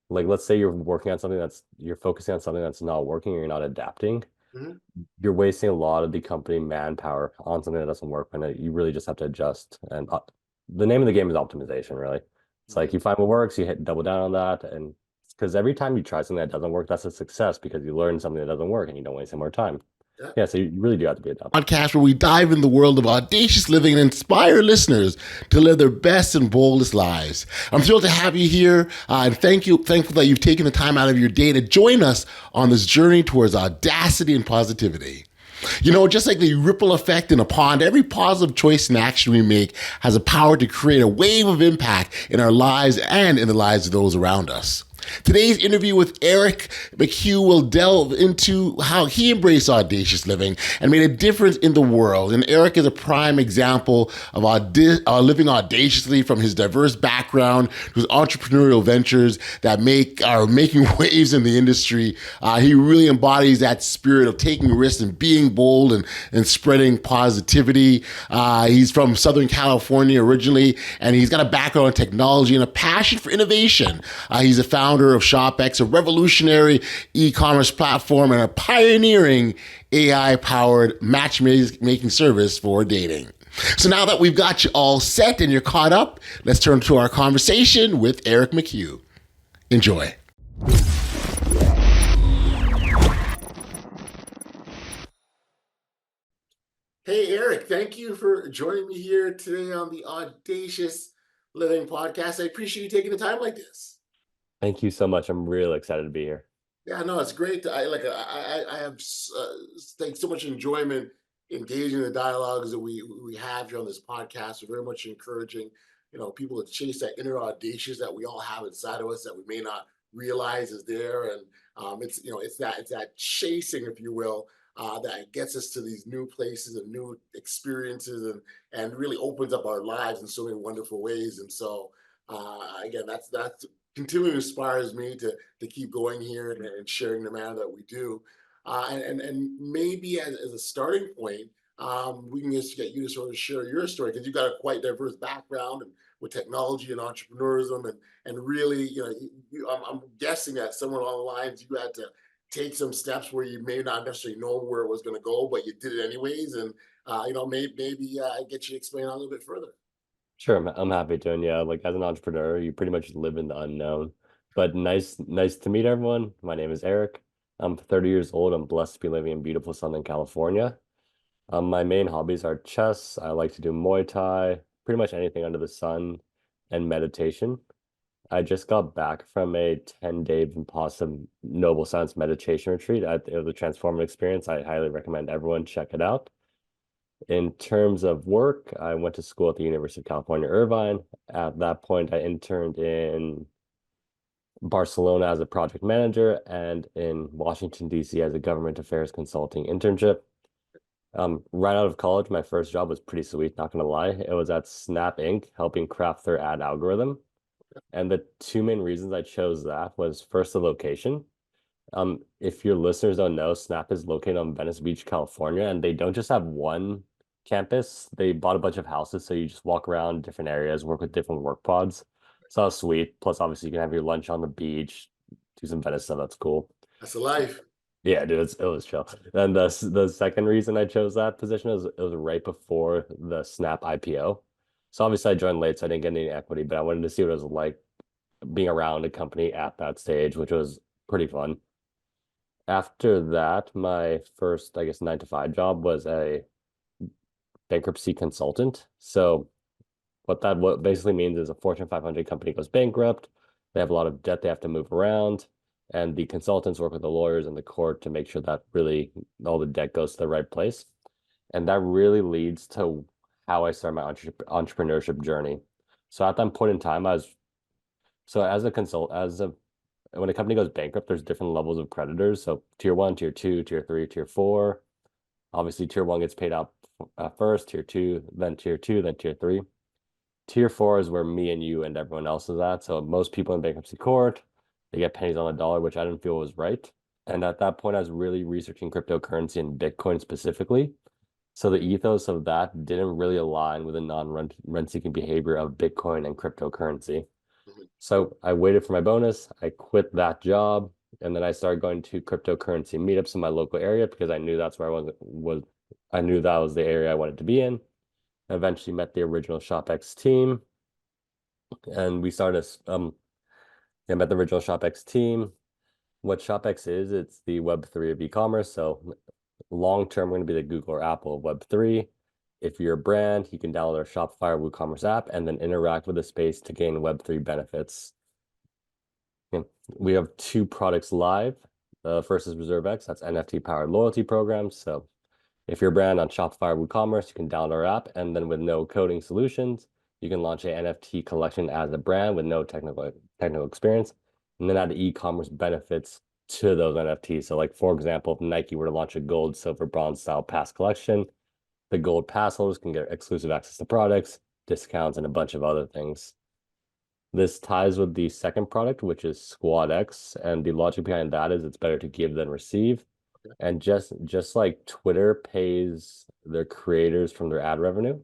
Like, let's say you're focusing on something that's not working, or you're not adapting, Mhm. you're wasting a lot of the company manpower on something that doesn't work, and you really just have to adjust. And the name of the game is optimization, really. It's like Right. you find what works, you hit double down on that, and because every time you try something that doesn't work, that's a success because you learn something that doesn't work and you don't waste any more time. Yeah. Yeah, so you really do have to be adaptable. Podcast where we dive in the world of audacious living and inspire listeners to live their best and boldest lives. I'm thrilled to have you here, and thankful that you've taken the time out of your day to join us on this journey towards audacity and positivity. You know, just like the ripple effect in a pond, every positive choice and action we make has a power to create a wave of impact in our lives and in the lives of those around us. Today's interview with Eric McHugh will delve into how he embraced audacious living and made a difference in the world. And Eric is a prime example of living audaciously, from his diverse background to his entrepreneurial ventures that are making waves in the industry. He really embodies that spirit of taking risks and being bold and spreading positivity. He's from Southern California originally, and he's got a background in technology and a passion for innovation. He's a founder of SHOPX, a revolutionary e-commerce platform and a pioneering AI-powered matchmaking service for dating. So now that we've got you all set and you're caught up, let's turn to our conversation with Eric McHugh. Enjoy. Hey, Eric, thank you for joining me here today on the Audacious Living podcast. I appreciate you taking the time like this. Thank you so much. I'm really excited to be here. Yeah, no, it's great. I have take so much enjoyment engaging in the dialogues that we have here on this podcast. We're very much encouraging, people to chase that inner audacious that we all have inside of us that we may not realize is there. And it's that chasing, if you will, that gets us to these new places and new experiences, and really opens up our lives in so many wonderful ways. And so, again, that's continually inspires me to keep going here and sharing the manner that we do. And maybe as a starting point, we can just get you to sort of share your story, because you've got a quite diverse background and with technology and entrepreneurism, and really, I'm guessing that somewhere along the lines you had to take some steps where you may not necessarily know where it was going to go, but you did it anyways. And maybe get you to explain a little bit further. Sure, I'm happy to. And yeah, like as an entrepreneur, you pretty much live in the unknown. But nice to meet everyone. My name is Eric. I'm 30 years old. I'm blessed to be living in beautiful Southern California. My main hobbies are chess. I like to do Muay Thai, pretty much anything under the sun, and meditation. I just got back from a 10-day Vipassana Noble Science meditation retreat. It was a transformative experience. I highly recommend everyone check it out. In terms of work, I went to school at the University of California, Irvine. At that point, I interned in Barcelona as a project manager and in Washington, D.C. as a government affairs consulting internship. Right out of college, my first job was pretty sweet, not gonna lie. It was at Snap Inc., helping craft their ad algorithm. And the two main reasons I chose that was first the location. If your listeners don't know, Snap is located on Venice Beach, California, and they don't just have one campus. They bought a bunch of houses, so you just walk around different areas, work with different work pods. So that was sweet. Plus, obviously, you can have your lunch on the beach, do some Venice stuff. That's cool. That's the life. Yeah, dude, it was chill. Then the second reason I chose that position is it was right before the Snap IPO. So obviously I joined late, so I didn't get any equity, but I wanted to see what it was like being around a company at that stage, which was pretty fun. After that, my first, I guess, 9 to 5 job was a bankruptcy consultant. So what basically means is a Fortune 500 company goes bankrupt. They have a lot of debt they have to move around, and the consultants work with the lawyers and the court to make sure that really all the debt goes to the right place. And that really leads to how I started my entrepreneurship journey. So at that point in time, I was so as a consult as a when a company goes bankrupt, there's different levels of creditors. So tier one, tier two, tier three, tier four. Obviously, tier one gets paid out first, tier two, then tier three. Tier four is where me and you and everyone else is at. So most people in bankruptcy court, they get pennies on the dollar, which I didn't feel was right. And at that point, I was really researching cryptocurrency and Bitcoin specifically. So the ethos of that didn't really align with the non-rent seeking behavior of Bitcoin and cryptocurrency. So I waited for my bonus. I quit that job, and then I started going to cryptocurrency meetups in my local area because I knew that's where I was. I knew that was the area I wanted to be in. I eventually met the original ShopX team, and we started. I met the original ShopX team. What ShopX is, it's the Web3 of e-commerce. So long term, we're going to be the Google or Apple of Web3. If you're a brand, you can download our Shopify or WooCommerce app and then interact with the space to gain Web3 benefits. Yeah. We have two products live. The first is ReserveX, that's NFT powered loyalty programs. So if you're a brand on Shopify or WooCommerce, you can download our app, and then with no coding solutions, you can launch an NFT collection as a brand with no technical experience, and then add e-commerce benefits to those NFTs. So, like for example, if Nike were to launch a gold, silver, bronze style pass collection, the gold pass holders can get exclusive access to products, discounts, and a bunch of other things. This ties with the second product, which is SquadX, and the logic behind that is it's better to give than receive. And just like Twitter pays their creators from their ad revenue,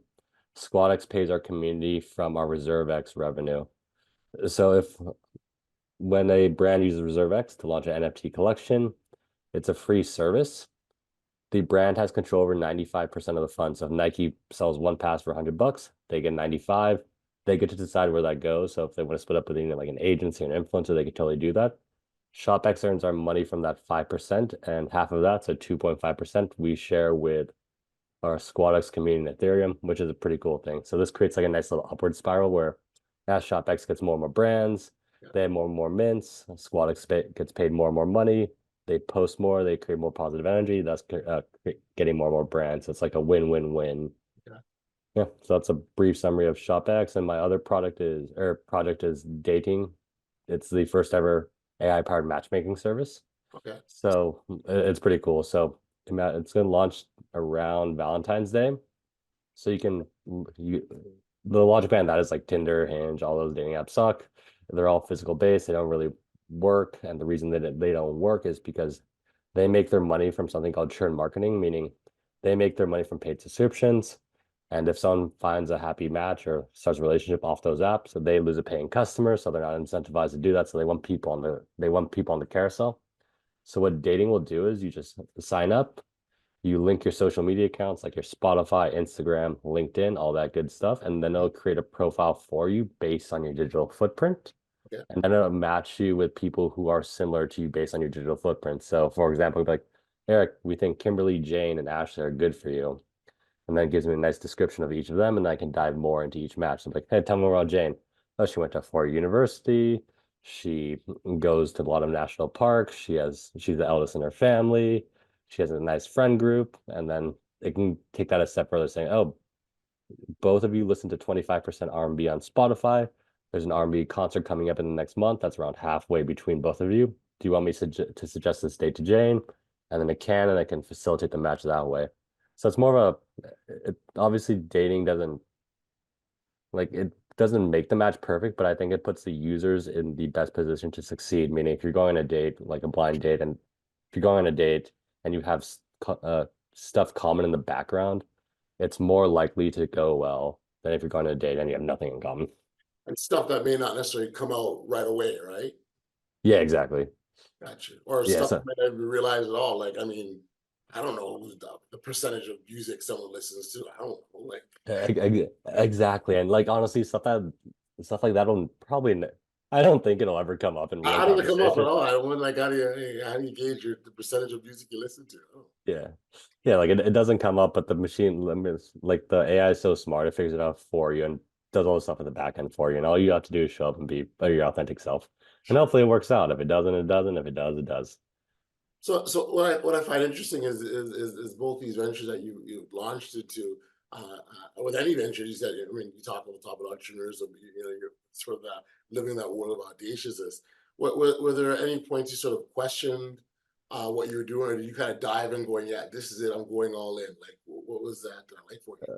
SquadX pays our community from our ReserveX revenue. So if when a brand uses ReserveX to launch an NFT collection, it's a free service. The brand has control over 95% of the fund. So if Nike sells one pass for $100, they get 95. They get to decide where that goes. So if they want to split up with like an agency or an influencer, they could totally do that. ShopX earns our money from that 5%, and half of that, so 2.5%, we share with our SquadX community in Ethereum, which is a pretty cool thing. So this creates like a nice little upward spiral where as ShopX gets more and more brands, they have more and more mints, SquadX gets paid more and more money, they post more, they create more positive energy, thus getting more and more brands. So it's like a win-win-win. Yeah. Yeah, so that's a brief summary of ShopX. And my other project is Dating. It's the first ever AI powered matchmaking service. Okay. So it's pretty cool. So it's going to launch around Valentine's Day. So the logic behind that is like Tinder, Hinge, all those dating apps suck. They're all physical based. They don't really work. And the reason that they don't work is because they make their money from something called churn marketing, meaning they make their money from paid subscriptions. And if someone finds a happy match or starts a relationship off those apps, so they lose a paying customer, so they're not incentivized to do that. So they want people on the carousel. So what dating will do is you just sign up, you link your social media accounts like your Spotify, Instagram, LinkedIn, all that good stuff, and then it'll create a profile for you based on your digital footprint. Okay. And then it'll match you with people who are similar to you based on your digital footprint. So for example, like, Eric, we think Kimberly, Jane, and Ashley are good for you. And then it gives me a nice description of each of them, and I can dive more into each match. I'm like, hey, tell me more about Jane. Oh, she went to Ford University. She goes to a lot of national parks. She's the eldest in her family. She has a nice friend group. And then it can take that a step further, saying, oh, both of you listen to 25% R&B on Spotify. There's an R&B concert coming up in the next month. That's around halfway between both of you. Do you want me to suggest this date to Jane? And then it can, and I can facilitate the match that way. So it's more of obviously dating doesn't make the match perfect, but I think it puts the users in the best position to succeed. Meaning if you're going on a date, like a blind date, and if you're going on a date and you have stuff common in the background, it's more likely to go well than if you're going on a date and you have nothing in common. And stuff that may not necessarily come out right away, right? Yeah, exactly. Gotcha. Or Yeah, stuff you so may not even realize at all. Like, I mean, I don't know the percentage of music someone listens to. I don't know. Like, exactly. And like honestly, stuff like that'll probably I don't think it'll ever come up in real how does it come up at conversation. all? I don't like how do you gauge the percentage of music you listen to? Oh, Yeah. Yeah, like it doesn't come up, but the machine, like the AI is so smart, it figures it out for you and does all the stuff in the back end for you. And all you have to do is show up and be your authentic self. And sure. hopefully it works out. If it doesn't, it doesn't. If it does, it does. So what I find interesting is both these ventures that you launched into. With any venture, you said, I mean, you talk about entrepreneurs, you know, you're sort of living that world of audaciousness. Were there any points you sort of questioned what you were doing, or did you kind of dive in, going, yeah, this is it, I'm going all in? Like, what was that like for you?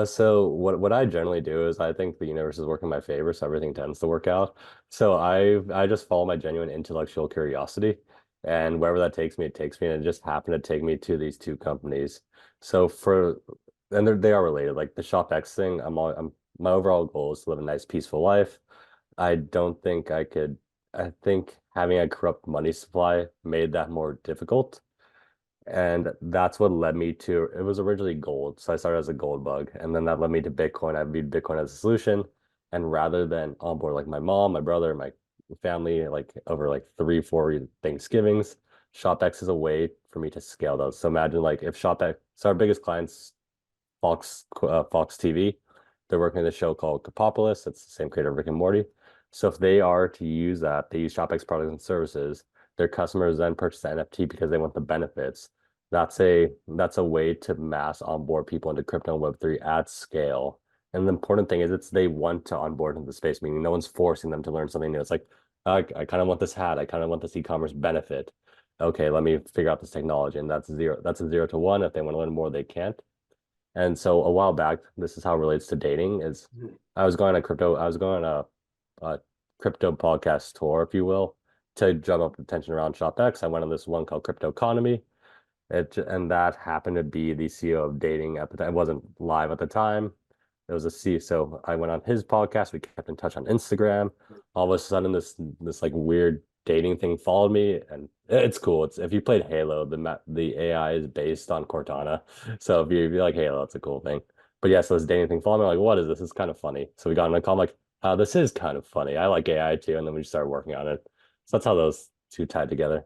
So what I generally do is I think the universe is working in my favor, so everything tends to work out. So I just follow my genuine intellectual curiosity, and wherever that takes me, it takes me. And it just happened to take me to these two companies. So they are related. Like the ShopX thing, my overall goal is to live a nice, peaceful life. I don't think I could. I think having a corrupt money supply made that more difficult. And that's what led me to, it was originally gold. So I started as a gold bug. And then that led me to Bitcoin. I viewed Bitcoin as a solution. And rather than onboard like my mom, my brother, my family, like over like 3, 4 Thanksgivings, ShopX is a way for me to scale those. So imagine like if ShopX, so our biggest clients, Fox TV, they're working on a show called Capopolis. It's the same creator of Rick and Morty. So if they are to use that, they use ShopX products and services. Their customers then purchase the NFT because they want the benefits. That's a way to mass onboard people into crypto and Web3 at scale. And the important thing is it's they want to onboard into the space, meaning no one's forcing them to learn something new. It's like, I kind of want this hat. I kind of want this e-commerce benefit. Okay, let me figure out this technology. And that's zero. That's a 0 to 1. If they want to learn more, they can't. And so a while back, this is how it relates to dating is Mhm. I was going on a crypto podcast tour, if you will, to drum up attention around ShopX. I went on this one called Crypto Economy. And that happened to be the CEO of dating at the time. It wasn't live at the time. It was a C. So I went on his podcast. We kept in touch on Instagram. All of a sudden, this like weird dating thing followed me, and it's cool. It's if you played Halo, the AI is based on Cortana. So if you like Halo, it's a cool thing. But yeah, so this dating thing followed me. Like, what is this? It's kind of funny. So we got on a call. I'm like, this is kind of funny. I like AI too, and then we started working on it. So that's how those two tied together.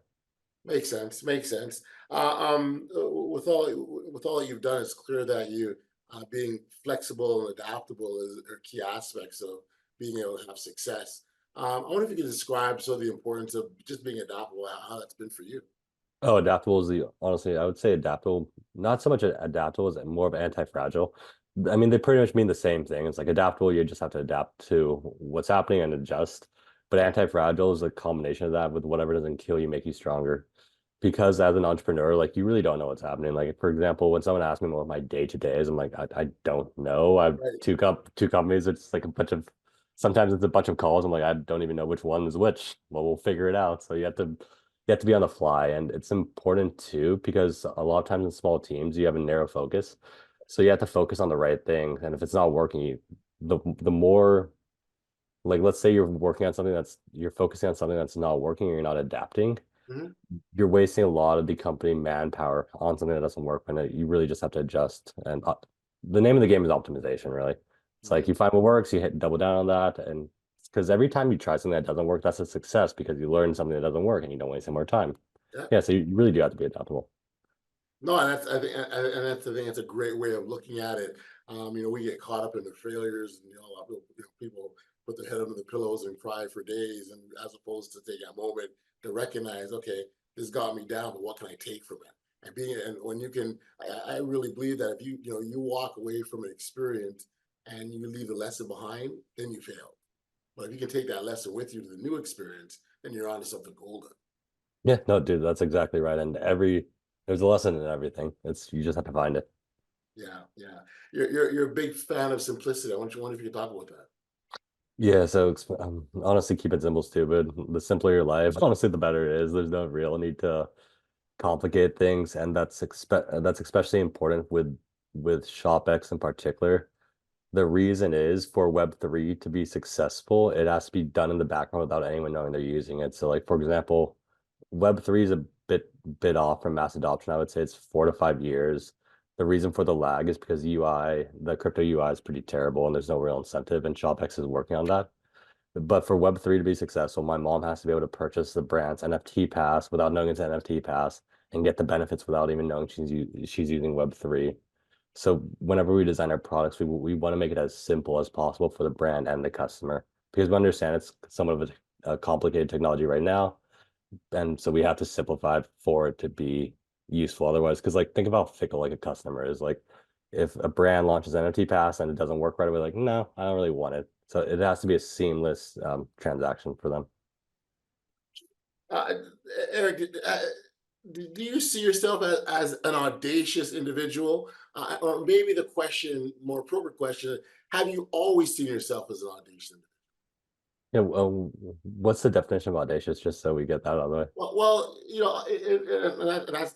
Makes sense. Makes sense. With all you've done, it's clear that you being flexible and adaptable are key aspects of being able to have success. I wonder if you could describe sort of the importance of just being adaptable, how that's been for you. Oh, adaptable is the honestly, I would say adaptable, not so much adaptable as more of anti-fragile. I mean, they pretty much mean the same thing. It's like adaptable, you just have to adapt to what's happening and adjust. But anti-fragile is a combination of that with whatever doesn't kill you, make you stronger. Because as an entrepreneur, like you really don't know what's happening. Like for example, when someone asks me what my day to day is, I'm like, I don't know. I have Right. two companies. It's like a bunch of sometimes it's a bunch of calls. I'm like, I don't even know which one is which. Well, we'll figure it out. So you have to be on the fly. And it's important too, because a lot of times in small teams, you have a narrow focus. So you have to focus on the right thing. And if it's not working, the more like let's say you're working on something that's you're focusing on something that's not working or you're not adapting, Mhm. you're wasting a lot of the company manpower on something that doesn't work. And you really just have to adjust. And the name of the game is optimization, really. It's like Right. you find what works, you hit double down on that. And because every time you try something that doesn't work, that's a success because you learn something that doesn't work and you don't waste any more time. Yeah. Yeah, so you really do have to be adaptable. No, and that's I think, and that's the thing. It's a great way of looking at it. We get caught up in the failures, and a lot of people put their head under the pillows and cry for days, and as opposed to taking a moment to recognize, okay, this got me down, but what can I take from it? And when you can, I really believe that if you walk away from an experience and you leave the lesson behind, then you failed. But if you can take that lesson with you to the new experience, then you're onto something golden. Yeah, no, dude, that's exactly right. And there's a lesson in everything. It's you just have to find it. Yeah, yeah. You're a big fan of simplicity. Wonder if you could talk about that. Yeah, so honestly, keep it simple, stupid. The simpler your life, honestly, the better it is. There's no real need to complicate things, and that's especially important with ShopX in particular. The reason is for Web3 to be successful, it has to be done in the background without anyone knowing they're using it. So, like for example, Web3 is a bit off from mass adoption. I would say it's 4 to 5 years. The reason for the lag is because the crypto UI is pretty terrible, and there's no real incentive, and ShopX is working on that. But for Web3 to be successful, my mom has to be able to purchase the brand's NFT pass without knowing it's an NFT pass and get the benefits without even knowing she's using Web3. So whenever we design our products, we want to make it as simple as possible for the brand and the customer because we understand it's somewhat of a complicated technology right now. And so we have to simplify it for it to be useful. Otherwise, because like think about how fickle like a customer is. Like if a brand launches NFT Pass and it doesn't work right away, like no, I don't really want it. So it has to be a seamless transaction for them. Uh, Eric, do you see yourself as an audacious individual? Or maybe the question, more appropriate question, have you always seen yourself as an audacious individual? Yeah, well, what's the definition of audacious? Just so we get that out of the way.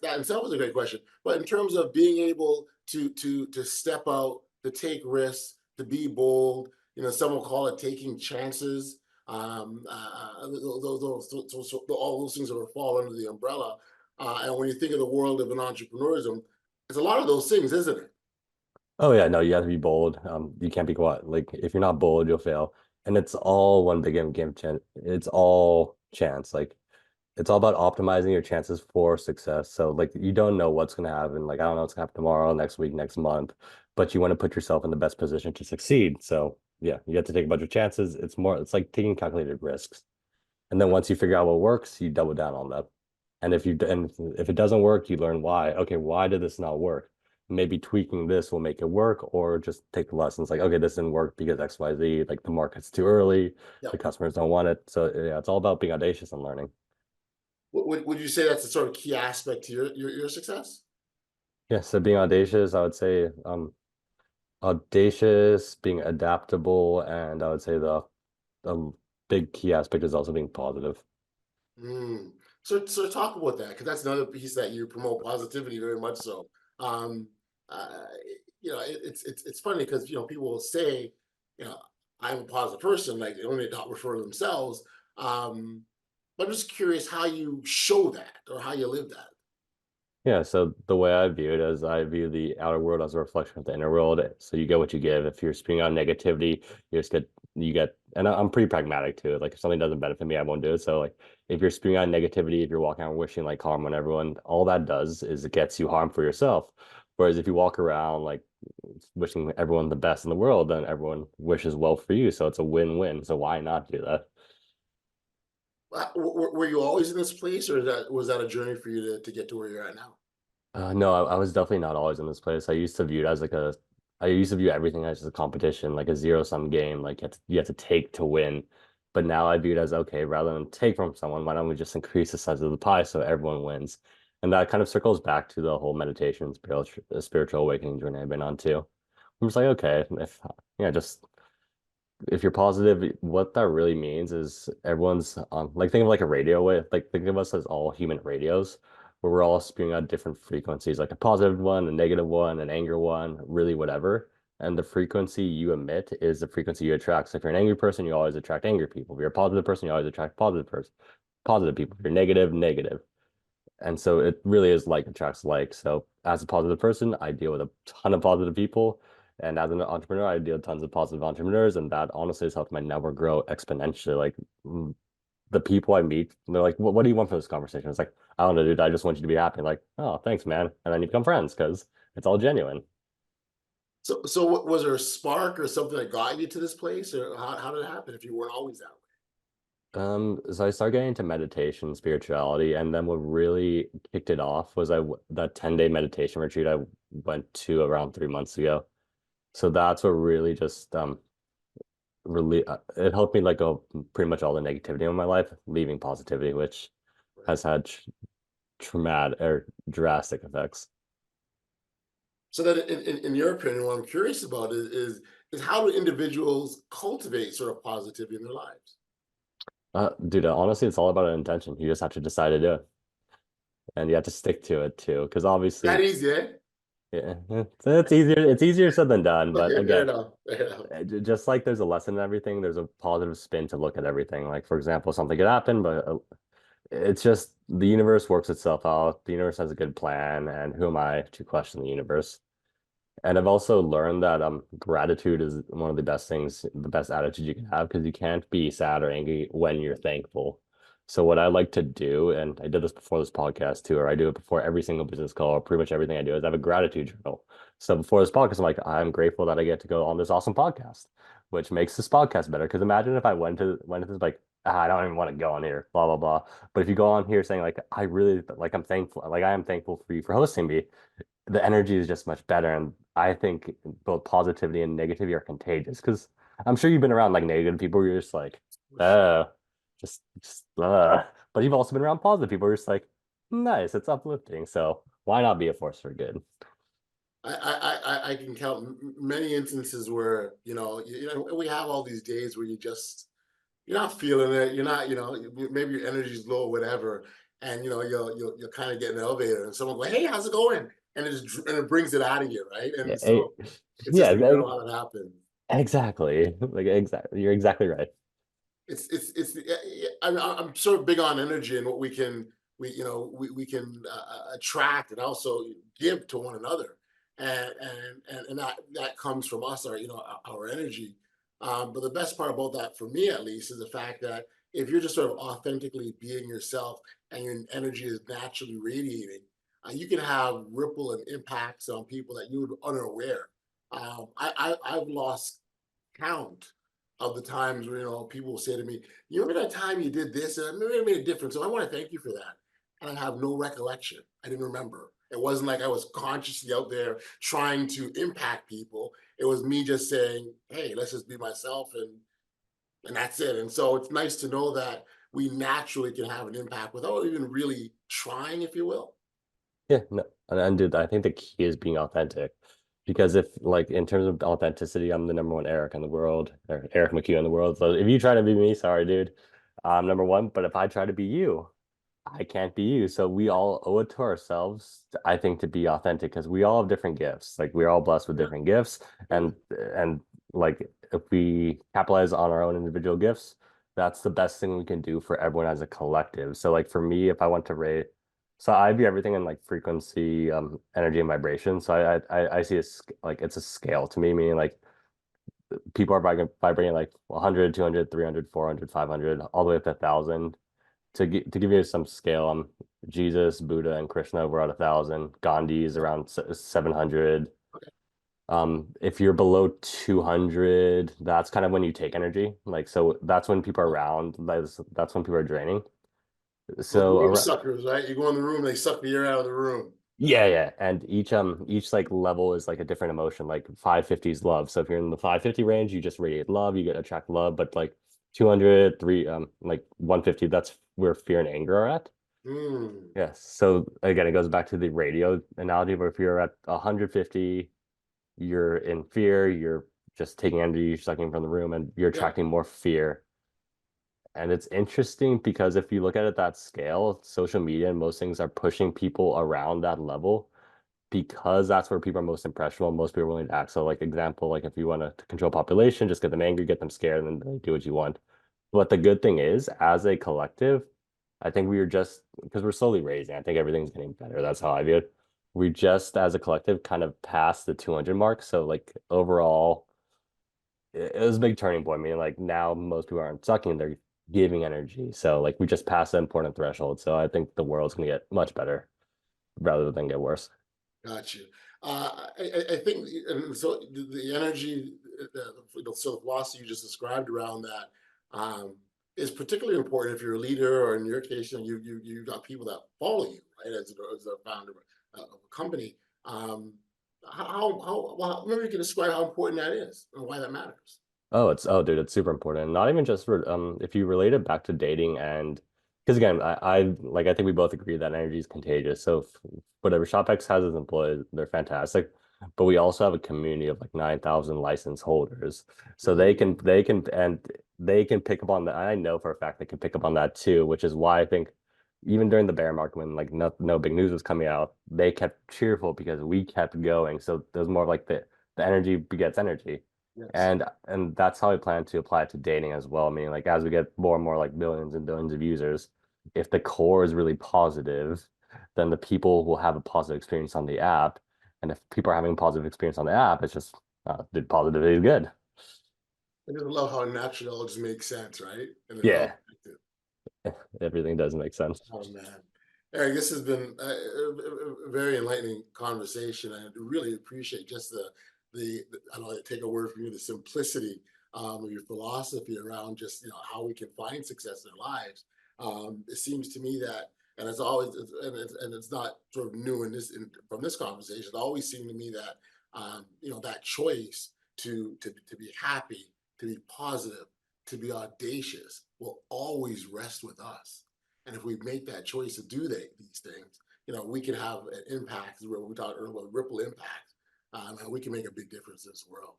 That itself is a great question. But in terms of being able to step out, to take risks, to be bold, some will call it taking chances. All those things that fall under the umbrella. And when you think of the world of an entrepreneurism, it's a lot of those things, isn't it? Oh yeah, no, you have to be bold. You can't be quiet. Like if you're not bold, you'll fail. And it's all one big game chance. It's all chance. Like it's all about optimizing your chances for success. So like you don't know what's gonna happen. Like I don't know what's gonna happen tomorrow, next week, next month, but you want to put yourself in the best position to succeed. So yeah, you have to take a bunch of chances. It's like taking calculated risks. And then once you figure out what works, you double down on that. And if it doesn't work, you learn why. Okay, why did this not work? Maybe tweaking this will make it work, or just take the lessons like, okay, this didn't work because XYZ, like the market's too early, Yeah. the customers don't want it. So yeah, it's all about being audacious and learning. Would you say that's the sort of key aspect to your success? Yeah, so being audacious, I would say audacious, being adaptable, and I would say the big key aspect is also being positive. Mm. So talk about that because that's another piece that you promote positivity very much so. Um, uh, it's funny because people will say, you know, I'm a positive person, like they only not refer to themselves. Um, but I'm just curious how you show that or how you live that. Yeah, so the way I view it is I view the outer world as a reflection of the inner world. So you get what you give. If you're spewing out negativity, you get, and I'm pretty pragmatic too. Like if something doesn't benefit me, I won't do it. So like if you're spewing out negativity, if you're walking around wishing like harm on everyone, all that does is it gets you harm for yourself. Whereas if you walk around like wishing everyone the best in the world, then everyone wishes well for you. So it's a win-win. So why not do that? Were you always in this place, or was that a journey for you to get to where you're at now? No, I was definitely not always in this place. I used to view everything as just a competition, like a zero-sum game. Like you have to take to win. But now I view it as okay, rather than take from someone, why don't we just increase the size of the pie so everyone wins? And that kind of circles back to the whole meditation, spiritual awakening journey I've been on too. I'm just like, okay, if yeah, just if you're positive, what that really means is everyone's on like think of like a radio wave, like think of us as all human radios where we're all spewing out different frequencies, like a positive one, a negative one, an anger one, really whatever. And the frequency you emit is the frequency you attract. So if you're an angry person, you always attract angry people. If you're a positive person, you always attract positive people. If you're negative, negative. And so it really is like attracts like. So as a positive person, I deal with a ton of positive people. And as an entrepreneur, I deal with tons of positive entrepreneurs. And that honestly has helped my network grow exponentially. Like the people I meet, they're like, what do you want from this conversation? It's like, I don't know, dude. I just want you to be happy. Like, oh, thanks, man. And then you become friends because it's all genuine. Was there a spark or something that got you to this place, or how did it happen if you weren't always that way? So I started getting into meditation, spirituality, and then what really kicked it off was that 10-day meditation retreat I went to around 3 months ago. So that's what really just really it helped me let go of pretty much all the negativity in my life, leaving positivity, which Right. has had traumatic or drastic effects. So that in your opinion, what I'm curious about is how do individuals cultivate sort of positivity in their lives? Dude, honestly, it's all about an intention. You just have to decide to do it, and you have to stick to it too, because That obviously, easy, eh? yeah, it's easier. It's easier said than done. But Okay, fair again, enough. Fair enough. just like there's a lesson in everything, there's a positive spin to look at everything. Like for example, something could happen, but it's just the universe works itself out. The universe has a good plan, and who am I to question the universe? And I've also learned that gratitude is one of the best things, the best attitude you can have because you can't be sad or angry when you're thankful. So what I like to do, and I did this before this podcast too, or I do it before every single business call, or pretty much everything I do is I have a gratitude journal. So before this podcast, I'm like, I'm grateful that I get to go on this awesome podcast, which makes this podcast better. Because imagine if I went to this like, I don't even want to go on here, blah blah blah. But if you go on here saying like, I really like, I'm thankful, like I am thankful for you for hosting me, the energy is just much better. And I think both positivity and negativity are contagious because I'm sure you've been around like negative people where you're just like, For sure. uh, but you've also been around positive people where you're just like, nice, it's uplifting. So why not be a force for good? I can count many instances where we have all these days where you're not feeling it. You're not, maybe your energy's low, whatever, and you'll kind of get in the elevator, and someone go, "Hey, how's it going?" And it brings it out of you, right? Yeah, And so it's yeah, just incredible how it happens. exactly. Like exactly, you're exactly right. I'm sort of big on energy and what we can attract and also give to one another, and that comes from us, our energy. But the best part about that, for me at least, is the fact that if you're just sort of authentically being yourself and your energy is naturally radiating, you can have ripple and impacts on people that you were unaware. I've lost count of the times where people will say to me, "You remember that time you did this, and it made a difference. So I want to thank you for that." And I have no recollection. I didn't remember. It wasn't like I was consciously out there trying to impact people. It was me just saying, "Hey, let's just be myself," and that's it. And so it's nice to know that we naturally can have an impact without even really trying, if you will. Yeah, no, and dude, I think the key is being authentic. Because if like in terms of authenticity, I'm the number one Eric in the world, or Eric McHugh in the world. So if you try to be me, sorry, dude, I'm number one. But if I try to be you, I can't be you. So we all owe it to ourselves, I think, to be authentic because we all have different gifts. Like we're all blessed with Yeah, different gifts. yeah. And like if we capitalize on our own individual gifts, that's the best thing we can do for everyone as a collective. So like for me, if I want to rate, so I view everything in like frequency, energy and vibration. So I see like it's a scale to me, meaning like people are vibrating like 100, 200, 300, 400, 500, all the way up to 1,000 to give you some scale, Jesus, Buddha, and Krishna were at 1,000. Gandhi is around 700. If you're below 200, that's kind of when you take energy. Like so, that's when people are around. That's when people are draining. Those So room around, suckers, right? You go in the room, they suck the air out of the room. yeah, yeah, and each like level is like a different emotion. Like 550 is love. So if you're in the 550 range, you just radiate love, you get attract love. But like 200, like 150, that's where fear and anger are at. Mm, Yes. So again, it goes back to the radio analogy where if you're at 150, you're in fear, you're just taking energy, you're sucking from the room, and you're yeah. attracting more fear. And it's interesting because if you look at it that scale, social media and most things are pushing people around that level because that's where people are most impressionable, most people are willing to act. So like example, like if you want to control population, just get them angry, get them scared, and then they do what you want. But the good thing is, as a collective, I think we are just because we're slowly raising. I think everything's getting better. That's how I view it. We just, as a collective, kind of passed the 200 mark. So like overall, it was a big turning point. I mean, like now most people aren't sucking; they're giving energy. So like we just passed the important threshold. So I think the world's gonna get much better rather than get worse. Got you. I think, and so the energy, so the philosophy you just described around that is particularly important if you're a leader, or in your case, you got people that follow you, right? As a founder of a company, well, maybe you can describe how important that is and why that matters. Oh dude, it's super important. Not even just for if you relate it back to dating and because again, I like I think we both agree that energy is contagious. So whatever ShopX has as employees, they're fantastic. But we also have a community of like 9,000 license holders. So Mm, they can pick up on that. I know for a fact they can pick up on that too, which is why I think even during the bear market when like no big news was coming out, they kept cheerful because we kept going. So there's more of like the energy begets energy. yes. And that's how I plan to apply it to dating as well. I mean, like as we get more and more like billions and billions of users, if the core is really positive, then the people will have a positive experience on the app. And if people are having a positive experience on the app, it's just the positivity is good. I just love how naturally it all just makes sense, right? And it's all Yeah, connected. everything does make sense. Oh man, Eric, this has been a very enlightening conversation. I really appreciate just I don't know, take a word from you, the simplicity of your philosophy around just how we can find success in our lives. It seems to me that, and it's always, and it's not sort of new from this conversation. It always seemed to me that that choice to be happy, to be positive, to be audacious will always rest with us. And if we make that choice to do these things, we can have an impact. We talked earlier about ripple impact, and we can make a big difference in this world.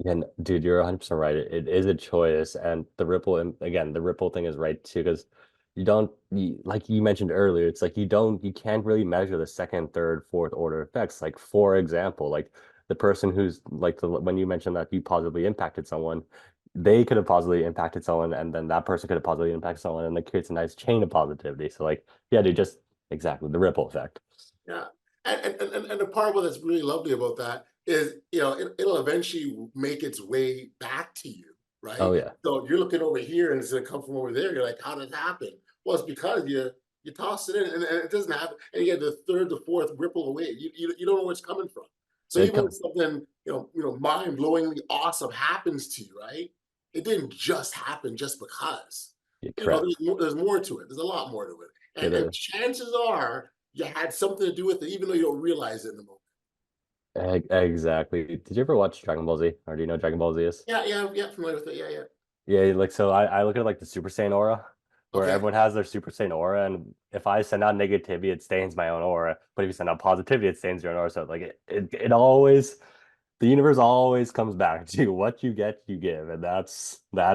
Yeah, dude, you're 100% right. It is a choice, and the ripple, and again, the ripple thing is right too, because like you mentioned earlier, it's like you can't really measure the second, third, fourth order effects. Like for example, like the person who's like when you mentioned that you positively impacted someone, they could have positively impacted someone, and then that person could have positively impacted someone, and it creates a nice chain of positivity. So like, yeah, dude, just exactly the ripple effect. Yeah. And the part of that's really lovely about that is, it'll eventually make its way back to you, Oh right? yeah, So you're looking over here and it's gonna come from over there. You're like, how did it happen? Well, it's because you toss it in and it doesn't happen. And you get the third, the fourth ripple away. You don't know where it's coming from. So it even when come something, mind-blowingly awesome happens to you, right? It didn't just happen just because. yeah, correct. There's more to it. There's a lot more to it. It And is. chances are you had something to do with it, even though you don't realize it in the moment. Exactly. Did you ever watch Dragon Ball Z, or do you know what Dragon Ball Z is? Yeah, yeah, yeah, familiar with it. Yeah, yeah. Yeah, like so I look at like the Super Saiyan aura, where Okay. everyone has their Super Saiyan aura, and if I send out negativity, it stains my own aura. But if you send out positivity, it stains your own aura. So like it always, the universe always comes back to what you get, you give, and that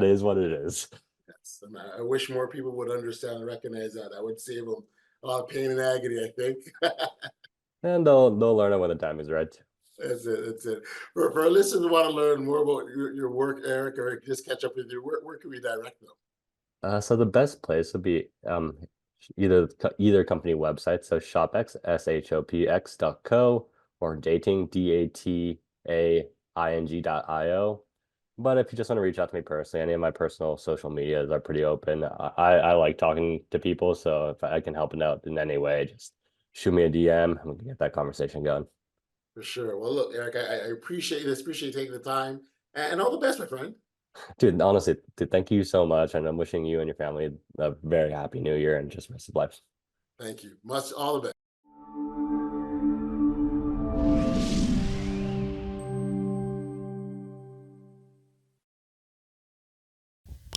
is what it is. Yes. And I wish more people would understand and recognize that. I would save them a lot of pain and agony, I think. And they'll learn it when the time is right. That's it. That's it. For our listeners who want to learn more about your work, Eric, or just catch up with you, where can we direct them? So the best place would be either company website, so SHOPX, SHOPX.co, or dating, DATAING.io. But if you just want to reach out to me personally, any of my personal social medias are pretty open. I like talking to people, so if I can help out in any way, just shoot me a DM and we can get that conversation going. For sure. Well, look, Eric, I appreciate this. Appreciate you taking the time, and all the best, my friend. Dude, honestly, dude, thank you so much, and I'm wishing you and your family a very happy new year and just rest of life. Thank you. Much all the best.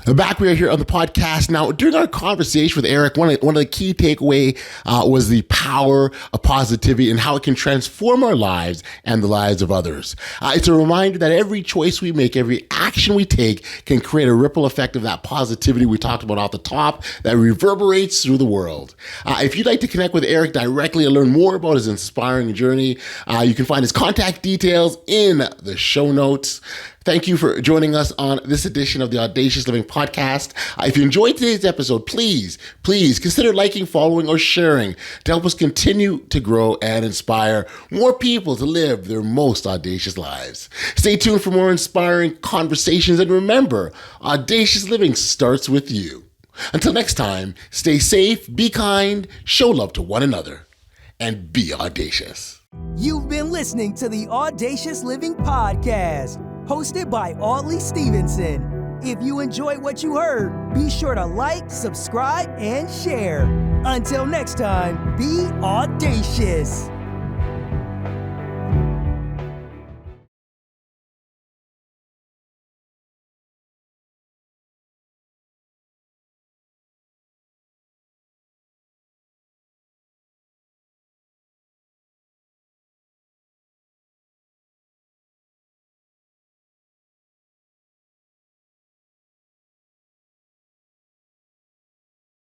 Back, we are here on the podcast now. During our conversation with Eric, one of the key takeaway was the power of positivity and how it can transform our lives and the lives of others. It's a reminder that every choice we make, every action we take, can create a ripple effect of that positivity we talked about off the top that reverberates through the world. If you'd like to connect with Eric directly and learn more about his inspiring journey, you can find his contact details in the show notes. Thank you for joining us on this edition of the Audacious Living Podcast. If you enjoyed today's episode, please consider liking, following, or sharing to help us continue to grow and inspire more people to live their most audacious lives. Stay tuned for more inspiring conversations, and remember, audacious living starts with you. Until next time, stay safe, be kind, show love to one another, and be audacious. You've been listening to the Audacious Living Podcast, hosted by Audley Stevenson. If you enjoyed what you heard, be sure to like, subscribe, and share. Until next time, be audacious.